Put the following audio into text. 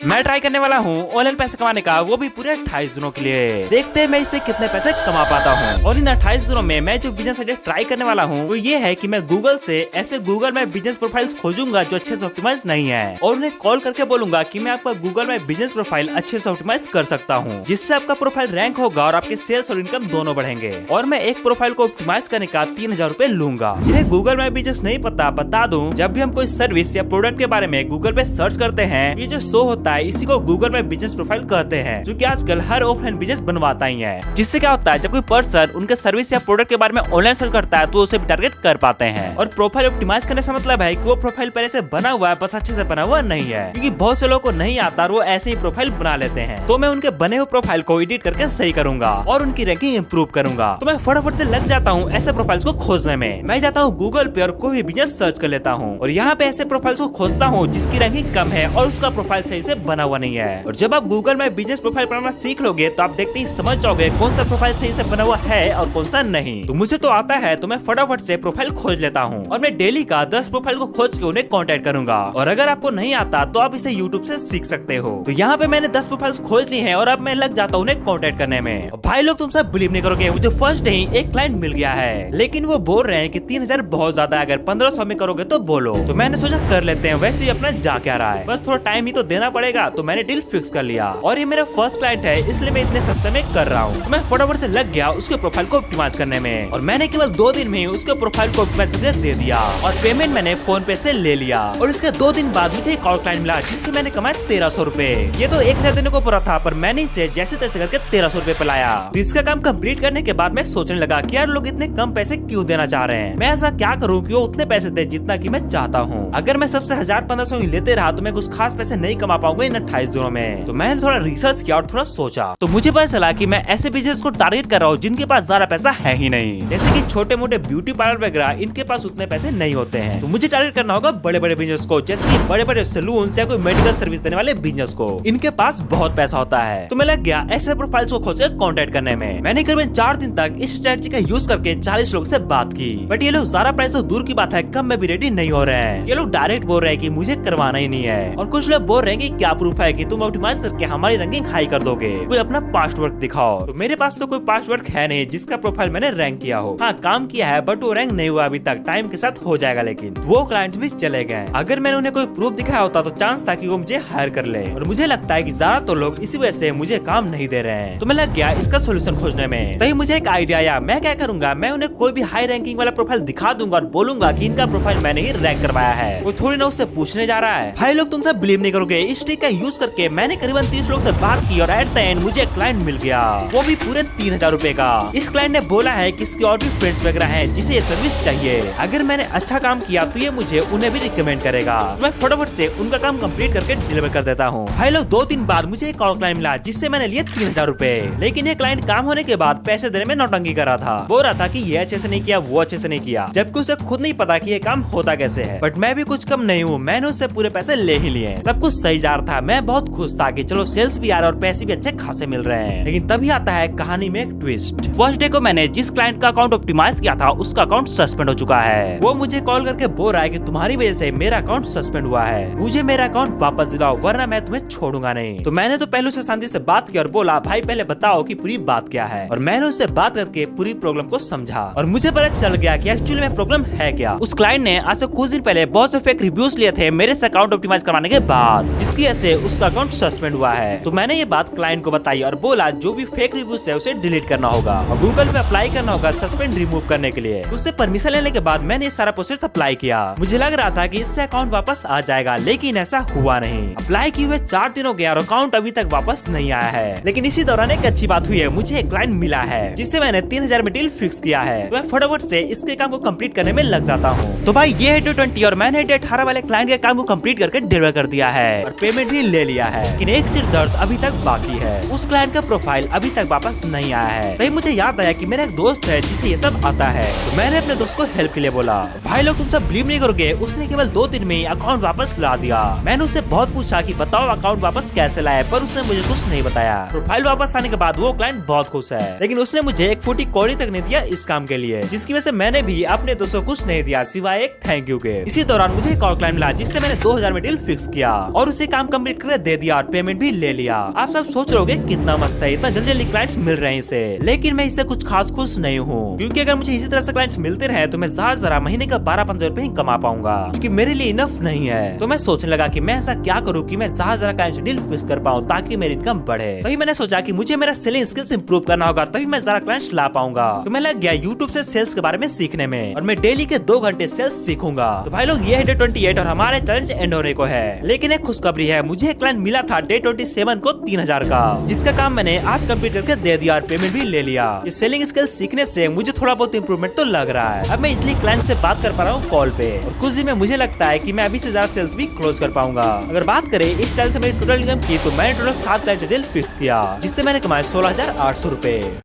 मैं ट्राई करने वाला हूँ ऑनलाइन पैसे कमाने का, वो भी पूरे 28 दिनों के लिए। देखते हैं मैं इससे कितने पैसे कमा पाता हूँ। और इन 28 दिनों में मैं जो बिजनेस आइडिया ट्राई करने वाला हूँ वो ये है कि मैं गूगल से ऐसे गूगल में बिजनेस प्रोफाइल्स खोजूंगा जो अच्छे से ऑप्टिमाइज नहीं है, और उन्हें कॉल करके बोलूंगा कि मैं आपका गूगल में बिजनेस प्रोफाइल अच्छे से ऑप्टिमाइज कर सकता हूँ, जिससे आपका प्रोफाइल रैंक होगा और आपके सेल्स और इनकम दोनों बढ़ेंगे। और मैं एक प्रोफाइल को ऑप्टिमाइज करने का 3000 रूपए लूंगा। जिन्हें गूगल में बिजनेस नहीं पता, बता दूं, जब भी हम कोई सर्विस या प्रोडक्ट के बारे में गूगल पे सर्च करते हैं, ये जो शो होता है इसी को गूगल में बिजनेस प्रोफाइल कहते हैं, जो कि आजकल हर ऑफलाइन बिजनेस बनवाता ही है। जिससे क्या होता है, जब कोई पर्सन उनके सर्विस या प्रोडक्ट के बारे में ऑनलाइन सर्च करता है तो उसे भी टारगेट कर पाते हैं। और प्रोफाइल ऑप्टिमाइज करने से मतलब है कि वो प्रोफाइल पहले से बना हुआ है, बस अच्छे से बना हुआ नहीं है, क्योंकि बहुत से लोगों को नहीं आता और वो ऐसे ही प्रोफाइल बना लेते हैं। तो मैं उनके बने हुए प्रोफाइल को एडिट करके सही करूंगा और उनकी रैंकिंग इंप्रूव करूंगा। तो मैं फटाफट से लग जाता हूँ ऐसे प्रोफाइल्स को खोजने में। मैं जाता हूँ गूगल पे और कोई भी बिजनेस सर्च कर लेता हूँ और यहाँ पे ऐसे प्रोफाइल्स को खोजता हूँ जिसकी रैंकिंग कम है और उसका प्रोफाइल सही से बना हुआ नहीं है। और जब आप गूगल में बिजनेस प्रोफाइल बनाना सीख लोगे तो आप देखते ही समझ जाओगे कौन सा प्रोफाइल सही से बना हुआ है और कौन सा नहीं। तो मुझे तो आता है, तो मैं फटाफट से प्रोफाइल खोज लेता हूँ और मैं डेली का 10 प्रोफाइल को खोज के उन्हें कांटेक्ट करूंगा। और अगर आपको नहीं आता तो आप इसे यूट्यूब से सीख सकते हो। तो यहाँ पे मैंने 10 प्रोफाइल्स खोज ली है और अब मैं लग जाता हूँ उन्हें कांटेक्ट करने में। भाई लोग, तुम सब बिलीव नहीं करोगे, मुझे फर्स्ट डे ही एक क्लाइंट मिल गया है, लेकिन वो बोल रहे हैं कि 3000 बहुत ज्यादा है, अगर 1500 में करोगे तो बोलो। तो मैंने सोचा कर लेते हैं, वैसे ही अपना जा क्या रहा है, बस थोड़ा टाइम ही तो देना पड़ेगा। तो मैंने डील फिक्स कर लिया और ये मेरा फर्स्ट क्लाइंट है, इसलिए मैं इतने सस्ते में कर रहा हूँ। तो मैं फटाफट से लग गया उसके प्रोफाइल को ऑप्टिमाइज करने में और मैंने केवल 2 दिन में उसके प्रोफाइल को ऑप्टिमाइज करके दे दिया और पेमेंट मैंने फोन पे से ले लिया। और इसके 2 दिन बाद मुझे एक और क्लाइंट मिला जिससे मैंने कमाया 1300 रूपए। ये तो 1000 देने को पूरा था, पर मैंने इसे जैसे तैसे करके 1300 रूपए पे लाया। इसका काम कंप्लीट करने के बाद मैं सोचने लगा कि यार लोग इतने कम पैसे क्यों देना चाह रहे हैं, मैं ऐसा क्या करूँ कि वो उतने पैसे दे जितना कि मैं चाहता हूँ। अगर मैं सबसे 1000-1500 ही लेते रहा तो मैं कुछ खास पैसे नहीं कमा पाऊंगा इन 28 दिनों में। तो मैंने थोड़ा रिसर्च किया और थोड़ा सोचा, तो मुझे पता चला कि मैं ऐसे बिजनेस को टारगेट कर रहा हूँ जिनके पास ज्यादा पैसा है ही नहीं, जैसे कि छोटे मोटे ब्यूटी पार्लर वगैरह, इनके पास उतने पैसे नहीं होते हैं। तो मुझे टारगेट करना होगा बड़े बड़े बिजनेस को, जैसे कि बड़े बड़े सैलून या कोई मेडिकल सर्विस देने वाले बिजनेस को, इनके पास बहुत पैसा होता है। तो मैं लग गया ऐसे प्रोफाइल्स को खोज कर कॉन्टेक्ट करने में। मैंने करीबन 4 दिन तक इस स्ट्रेटजी का यूज करके 40 लोग से बात की, बट ये लोग ज्यादा प्राइस तो दूर की बात है, कम में भी रेडी नहीं हो रहे हैं। ये लोग डायरेक्ट बोल रहे हैं कि मुझे करवाना ही नहीं है, और कुछ लोग बोल रहे हैं कि क्या प्रूफ है कि तुम ऑप्टिमाइज करके हमारी रैंकिंग हाई कर दोगे, कोई अपना पास्ट वर्क दिखाओ। तो मेरे पास तो कोई पास्ट वर्क है नहीं जिसका प्रोफाइल मैंने रैंक किया हो। हाँ, काम किया है बट वो रैंक नहीं हुआ अभी तक, टाइम के साथ हो जाएगा। लेकिन वो क्लाइंट भी चले गए। अगर मैंने उन्हें कोई प्रूफ दिखाया होता तो चांस था कि वो मुझे हायर कर ले, और मुझे लगता है कि ज्यादा तो लोग इसी वजह से मुझे काम नहीं दे रहे हैं। तो मैं लग गया इसका सोल्यूशन खोजने में। तभी मुझे एक आइडिया आया, मैं क्या करूंगा, मैं उन्हें कोई भी हाई रैंकिंग वाला प्रोफाइल दिखा दूंगा और बोलूंगा कि इनका प्रोफाइल मैंने ही रैंक करवाया है। वो थोड़ी ना उससे पूछने जा रहा है। भाई लोग, तुम सब बिलीव नहीं करोगे, इस ट्रिक का यूज करके मैंने करीबन 30 लोग से बात की और एट द एंड मुझे एक क्लाइंट मिल गया, वो भी पूरे 3000 रूपए का। इस क्लाइंट ने बोला है कि इसकी और भी फ्रेंड्स वगैरह हैं जिसे ये सर्विस चाहिए। अगर मैंने अच्छा काम किया तो ये मुझे उन्हें भी रिकमेंड करेगा। तो मैं फटाफट से उनका काम कंप्लीट करके डिलीवर कर देता हूँ। भाई लोग, 2 दिन बाद मुझे एक और क्लाइंट मिला जिससे मैंने लिए 3000 रूपए। लेकिन ये क्लाइंट काम होने के बाद पैसे देने में नौटंकी कर रहा था, बोल रहा था कि ये अच्छे से नहीं किया, वो अच्छे से नहीं किया, जबकि उसे खुद नहीं पता कि ये काम होता कैसे है। बट मैं भी कुछ कम नहीं हूँ, मैंने उससे पूरे पैसे ले ही लिए। सब कुछ सही जा रहा था, मैं बहुत खुश था कि चलो सेल्स भी आ रहा है और पैसे भी अच्छे खासे मिल रहे हैं। लेकिन तभी आता है कहानी में एक ट्विस्ट। फर्स्ट डे को मैंने जिस क्लाइंट का अकाउंट ऑप्टिमाइज किया था उसका अकाउंट सस्पेंड हो चुका है। वो मुझे कॉल करके बोल रहा है कि तुम्हारी वजह से मेरा अकाउंट सस्पेंड हुआ है, मुझे मेरा अकाउंट वापस दिलाओ वरना मैं तुम्हें छोड़ूंगा नहीं। तो मैंने तो पहले से शांति से बात की और बोला, भाई पहले बताओ कि पूरी बात क्या है। और मैंने उससे बात करके पूरी प्रॉब्लम को समझा और मुझे पता चल गया कि एक्चुअली में प्रॉब्लम है क्या। उस क्लाइंट ने आज से कुछ दिन पहले बहुत से फेक रिव्यूज लिए थे मेरे से अकाउंट ऑप्टिमाइज करवाने के बाद, जिसकी वजह से उसका अकाउंट सस्पेंड हुआ है। तो मैंने ये बात क्लाइंट को बताई और बोला जो भी फेक रिव्यूज है उसे डिलीट करना होगा और गूगल पे अप्लाई करना होगा सस्पेंड रिमूव करने के लिए। उससे परमिशन लेने के बाद मैंने सारा प्रोसेस अप्लाई किया। मुझे लग रहा था कि इससे अकाउंट वापस आ जाएगा, लेकिन ऐसा हुआ नहीं। अप्लाई किए हुए 4 दिन हो गया और अकाउंट अभी तक वापस नहीं आया है। लेकिन इसी दौरान एक अच्छी बात हुई है, मुझे एक क्लाइंट मिला है जिससे मैंने 3000 में डील फिक्स किया है। तो मैं फटाफट से इसके काम को कंप्लीट करने में लग जाता हूँ। तो भाई ये है 220 और मैंने 18 वाले क्लाइंट के काम को कंप्लीट करके डिलीवर कर दिया है और पेमेंट भी ले लिया है। लेकिन एक सिर दर्द अभी तक बाकी है, उस क्लाइंट का प्रोफाइल अभी तक वापस नहीं आया है। तभी मुझे याद आया कि मेरा एक दोस्त है जिसे ये सब आता है। तो मैंने अपने दोस्त को हेल्प के लिए बोला। भाई लोग, तुम सब बिलीव नहीं करोगे, उसने केवल 2 दिन में अकाउंट वापस ला दिया। मैंने उससे बहुत पूछा कि बताओ अकाउंट वापस कैसे लाया, पर उसने मुझे कुछ नहीं बताया। प्रोफाइल वापस आने के बाद वो क्लाइंट बहुत खुश है, लेकिन उसने मुझे एक फूटी कौड़ी तक नहीं दिया इस काम के लिए, जिसकी वजह से मैंने भी अपने दोस्त को कुछ नहीं दिया सिवाय एक थैंक यू के। इसी दौरान मुझे एक और क्लाइंट मिला जिससे मैंने 2000 में डील फिक्स किया और उसे काम कंप्लीट करके दे दिया और पेमेंट भी ले लिया। आप सब सोच रहे होगे कितना मस्त है, इतना जल्दी जल्दी क्लाइंट्स मिल रहे हैं इसे। लेकिन मैं इससे कुछ खास खुश नहीं हूँ, क्योंकि अगर मुझे इसी तरह से क्लाइंट्स मिलते रहे तो मैं ज्यादा महीने का 12-15 रुपए ही कमा पाऊंगा, क्योंकि मेरे लिए इनफ नहीं है। तो मैं सोचने लगा कि मैं ऐसा क्या करूँ कि मैं ज्यादा क्लाइंट्स डील फिक्स कर पाऊँ ताकि मेरी इनकम बढ़े। तभी मैंने सोचा कि मुझे मेरा सेलिंग स्किल्स इंप्रूव करना होगा, तभी मैं ज्यादा क्लाइंट्स ला पाऊंगा। तो मैं लग गया यूट्यूब से सेल्स के बारे में सीखने में, और मैं डेली के 2 घंटे सेल्स सीखूंगा। तो भाई लोग, ये है डे 28 और हमारे चैलेंज एंड होने को है। लेकिन एक खुशखबरी है, मुझे एक क्लाइंट मिला था डे 27 को 3000 का, जिसका काम मैंने आज कंप्लीट करके दे दिया और पेमेंट भी ले लिया। ये सेलिंग स्किल्स सीखने से मुझे थोड़ा बहुत इंप्रूवमेंट तो लग रहा है। अब मैं इजिली क्लाइंट से बात कर पा रहा हूँ कॉल पे, और कुछ दिन में मुझे लगता है कि मैं अभी से ज्यादा सेल्स भी क्लोज कर पाऊंगा। अगर बात करें इस सेल से मेरी टोटल इनकम की, तो मैंने टोटल 7 क्लाइंट डील फिक्स किया, जिससे मैंने कमाए 16,800 रुपए।